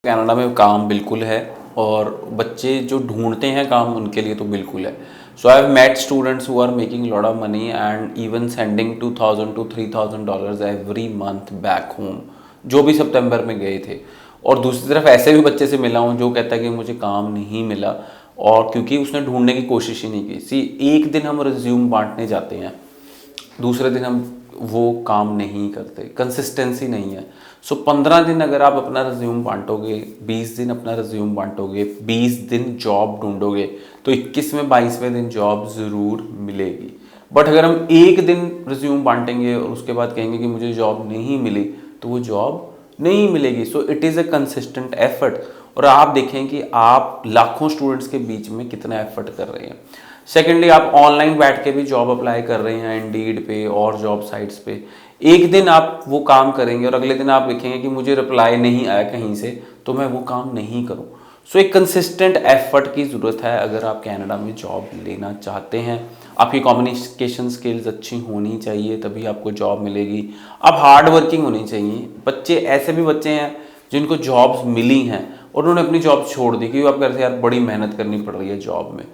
Canada में काम बिल्कुल है, और बच्चे जो ढूंढते हैं काम उनके लिए तो बिल्कुल है। So I have met students who are making lot of money and even sending $2,000 to $3,000 every month back home, जो भी सितंबर में गए थे। और दूसरी तरफ ऐसे भी बच्चे से मिला हूँ जो कहता है कि मुझे काम नहीं मिला, और क्योंकि उसने ढूंढने की कोशिश ही नहीं की। सी, एक दिन हम रिज्यूम बांटने जाते हैं, दूसरे दिन हम वो काम नहीं करते, कंसिस्टेंसी नहीं है। सो 15 दिन अगर आप अपना रिज्यूम बांटोगे, 20 दिन अपना रिज्यूम बांटोगे, 20 दिन जॉब ढूंढोगे, तो 21वें 22वें दिन जॉब ज़रूर मिलेगी। बट अगर हम एक दिन रिज्यूम बांटेंगे और उसके बाद कहेंगे कि मुझे जॉब नहीं मिली, तो वो जॉब नहीं मिलेगी। So it is a consistent effort. और आप देखें कि आप लाखों स्टूडेंट्स के बीच में कितना एफर्ट कर रहे हैं। सेकेंडली, आप ऑनलाइन बैठ के भी जॉब अप्लाई कर रहे हैं इंडीड पे और जॉब साइट्स पे। एक दिन आप वो काम करेंगे और अगले दिन आप देखेंगे कि मुझे रिप्लाई नहीं आया कहीं से, तो मैं वो काम नहीं करूं। सो एक कंसिस्टेंट एफर्ट की ज़रूरत है अगर आप कनाडा में जॉब लेना चाहते हैं। आपकी कम्युनिकेशन स्किल्स अच्छी होनी चाहिए, तभी आपको जॉब मिलेगी। आप हार्ड वर्किंग होनी चाहिए। बच्चे, ऐसे भी बच्चे हैं जिनको जॉब्स मिली हैं और उन्होंने अपनी जॉब छोड़ दी क्योंकि आप कहते हैं यार बड़ी मेहनत करनी पड़ रही है जॉब में।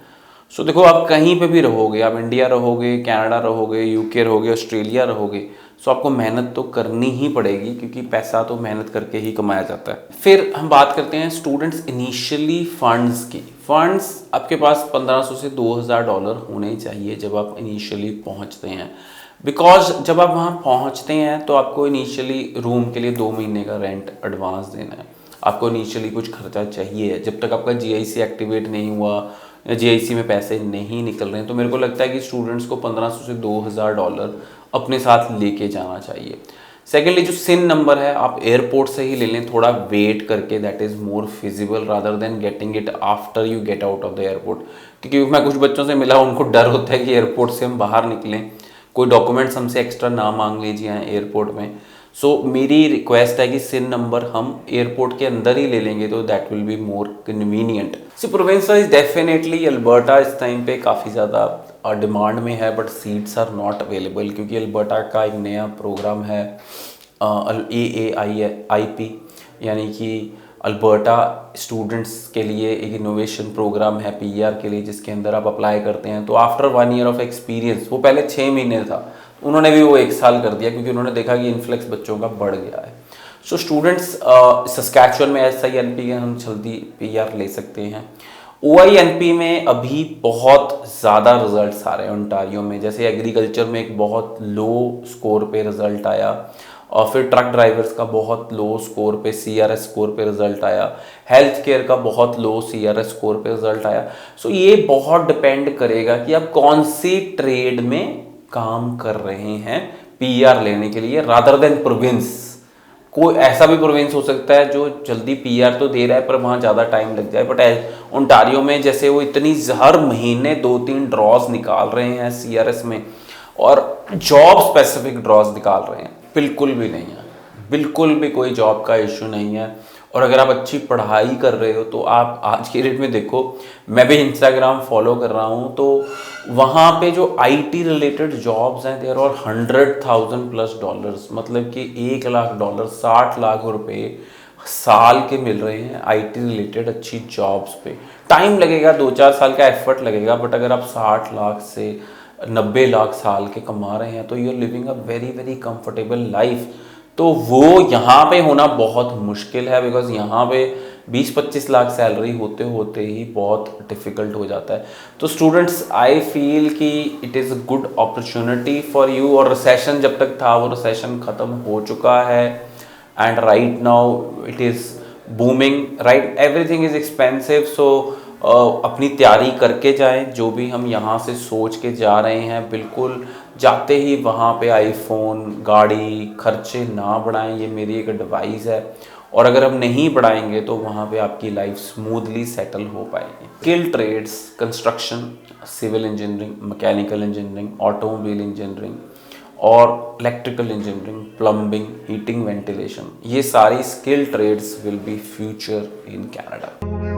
सो देखो, आप कहीं पे भी रहोगे, आप इंडिया रहोगे, कनाडा रहोगे, यूके रहोगे, ऑस्ट्रेलिया रहोगे, सो आपको मेहनत तो करनी ही पड़ेगी, क्योंकि पैसा तो मेहनत करके ही कमाया जाता है। फिर हम बात करते हैं स्टूडेंट्स इनिशियली फंड्स की। फंड्स आपके पास $1,500 से $2,000 होने चाहिए जब आप इनिशियली पहुंचते हैं। बिकॉज जब आप वहाँ पहुँचते हैं तो आपको इनिशियली रूम के लिए 2 महीने का रेंट एडवांस देना है। आपको इनिशियली कुछ खर्चा चाहिए जब तक आपका जीआईसी एक्टिवेट नहीं हुआ या जीआईसी में पैसे नहीं निकल रहे हैं। तो मेरे को लगता है कि स्टूडेंट्स को $1,500 से $2,000 अपने साथ लेके जाना चाहिए। सेकेंडली, जो सिन नंबर है आप एयरपोर्ट से ही ले लें, थोड़ा वेट करके, that is more feasible rather than getting it after you get out of the airport. क्योंकि मैं कुछ बच्चों से मिला, उनको डर होता है कि एयरपोर्ट से हम बाहर निकलें, कोई डॉक्यूमेंट्स हमसे एक्स्ट्रा ना मांग लीजिए एयरपोर्ट में। सो मेरी रिक्वेस्ट है कि सिन नंबर हम एयरपोर्ट के अंदर ही ले लेंगे, तो that will be more convenient. See, province is definitely, Alberta इस टाइम पे काफ़ी ज़्यादा डिमांड में है, but seats are not available, क्योंकि अल्बर्टा का एक नया प्रोग्राम है AAIP, यानी कि अल्बर्टा स्टूडेंट्स के लिए एक इनोवेशन प्रोग्राम है PR के लिए, जिसके अंदर आप अप्लाई करते हैं तो आफ्टर 1 ईयर ऑफ एक्सपीरियंस, वो पहले 6 महीने था, उन्होंने भी वो 1 साल कर दिया क्योंकि उन्होंने देखा कि इन्फ्लक्स बच्चों का बढ़ गया है। सो स्टूडेंट्स सस्कैचुअन में SINP के हम जल्दी PR ले सकते हैं। OINP में अभी बहुत ज़्यादा रिजल्ट्स आ रहे हैं ओंटारियो में। जैसे एग्रीकल्चर में एक बहुत लो स्कोर पे रिजल्ट आया, और फिर ट्रक ड्राइवर्स का बहुत लो स्कोर पे CRS स्कोर पे रिजल्ट आया, हेल्थ केयर का बहुत लो CRS स्कोर पे रिजल्ट आया। सो ये बहुत डिपेंड करेगा कि आप कौन सी ट्रेड में काम कर रहे हैं PR लेने के लिए, रादर देन प्रोविंस। कोई ऐसा भी प्रोविंस हो सकता है जो जल्दी PR तो दे रहा है पर वहाँ ज़्यादा टाइम लग जाए। बट ओंटारियो में जैसे वो इतनी हर महीने 2-3 ड्रॉज निकाल रहे हैं CRS में, और जॉब स्पेसिफिक ड्रॉज निकाल रहे हैं, बिल्कुल भी नहीं है, बिल्कुल भी कोई जॉब का इशू नहीं है। और अगर आप अच्छी पढ़ाई कर रहे हो तो आप आज की डेट में देखो, मैं भी इंस्टाग्राम फॉलो कर रहा हूँ, तो वहाँ पे जो IT रिलेटेड जॉब्स हैं देयर और $100,000+, मतलब कि $1,00,000 $60 लाख रुपए साल के मिल रहे हैं IT रिलेटेड अच्छी जॉब्स पे। टाइम लगेगा, 2-4 साल का एफर्ट लगेगा, बट अगर आप 60 लाख से 90 लाख साल के कमा रहे हैं तो you are living a very very comfortable life. तो वो यहाँ पे होना बहुत मुश्किल है, बिकॉज यहाँ पे 20-25 लाख सैलरी होते होते ही बहुत डिफ़िकल्ट हो जाता है। तो स्टूडेंट्स, आई फील कि it is a good opportunity for you. और रिसेशन जब तक था वो रिसेशन ख़त्म हो चुका है, and right now it is booming, right, everything is expensive. So अपनी तैयारी करके जाएं, जो भी हम यहाँ से सोच के जा रहे हैं, बिल्कुल जाते ही वहाँ पे आईफोन, गाड़ी, खर्चे ना बढ़ाएं, ये मेरी एक एडवाइस है। और अगर हम नहीं बढ़ाएंगे तो वहाँ पे आपकी लाइफ स्मूथली सेटल हो पाएगी। Skill trades, construction, civil engineering, mechanical engineering, automobile engineering और electrical engineering, plumbing, heating, ventilation, ये सारी skill trades will be future in Canada.